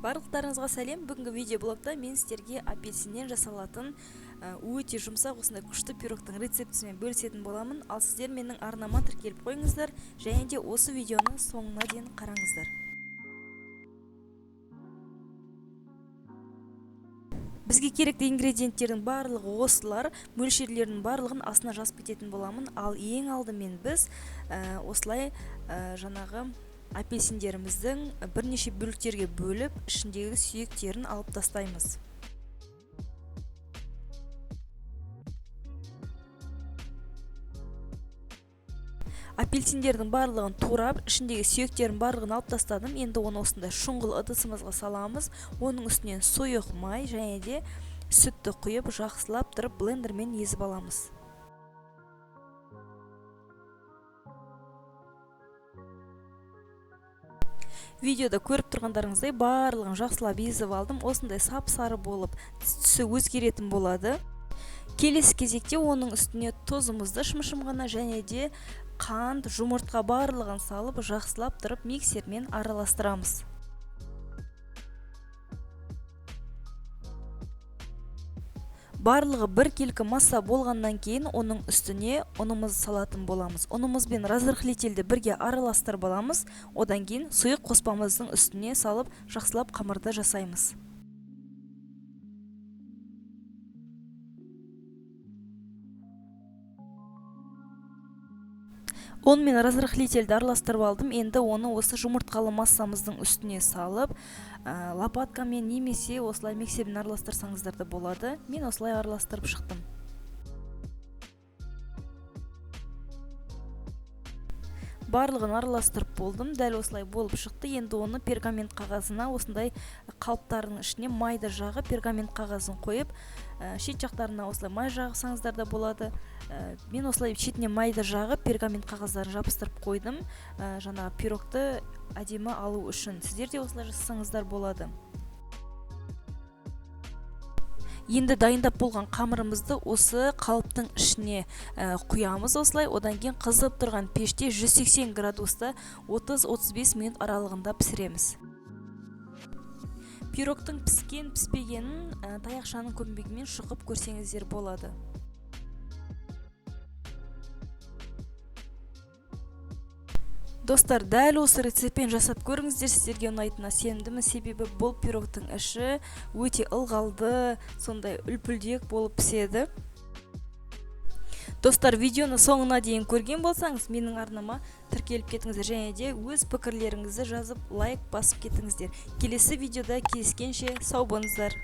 Барлықтарыңызға сәлем. Бүгінгі видеоблогта мен сіздерге апельсиннен жасалатын өте жұмсақ осындай күшті пирогтың рецептісімен бөлісетін боламын. Ал сіздер менің арнама тіркеліп қойыңыздар және де осы видеоны соңына дейін қараңыздар. Бізге керекті ингредиенттердің барлығы осылар, мөлшерлерінің барлығын астына жазып кететін боламын. Ал ең алдымен біз осылай жаңағы апельсиндеріміздің бірнеше бөліктерге бөліп, ішіндегі сүйектерін алып тастаймыз. Апельсиндердің барлығын турап, ішіндегі сүйектердің барлығын алып тастадым. Енді оны осындай шұңғыл ыдысымызға саламыз. Оның үстінен сұйық май және де сүтті құйып, жақсылап тұрып блендермен езіп аламыз. Видеода көріп тұрғандарыңыздай барлығын жақсылап езіп алдым. Осындай сап-сары болып түсі өзгеретін болады. Келесі кезекте оның үстіне тұзымызды шым-шым ғана және де қант, жұмыртқа барлығын салып, жақсылап тұрып миксермен араластырамыз. Барлығы бір келкі масса болғаннан кейін оның үстіне ұнымызды салатын боламыз. Ұнымызбен разрыхлительді бірге араластырып аламыз. Одан кейін сұйық қоспамыздың үстіне салып, жақсылап қамырды жасаймыз. Онымен разрыхлительді араластырып алдым. Енді оны осы жұмыртқалы массамыздың үстіне салып, лопаткамен немесе осылай миксермен араластырсаңыздар да болады. Мен осылай араластырып шықтым. Барлығын араластырып болдым. Дәл осылай болып шықты. Енді оны пергамент қағазына осындай қалыптарының ішіне майды жағып, пергамент қағазын қойып, шет жақтарына осылай май жағсаңыздар да болады. Мен осылай шетіне майды жағып, пергамент қағаздарын жабыстырып қойдым. Жаңағы пирогты әдемі алу үшін. Сіздер де осылай жасасаңыздар болады. Енді дайындап болған қамырымызды осы қалыптың ішіне құямыз осылай. Одан кейін қызып тұрған пеште 180 градуста 30-35 минут аралығында пісіреміз. Пирогтың піскен-піспегенін таяқшаның көмегімен шұқып көрсеңіздер болады. Достар, дәл осы рецептпен жасап көріңіздер, сіздерге ұнайтынына сенімдімін. Себебі бұл пирогтың іші өте ылғалды, сондай үлпілдек болып піседі. Достар, видеоны соңына дейін көрген болсаңыз, менің арнама тіркеліп кетіңіздер және де өз пікірлеріңізді жазып, лайк басып кетіңіздер. Келесі видеода кездескенше сау болыңыздар.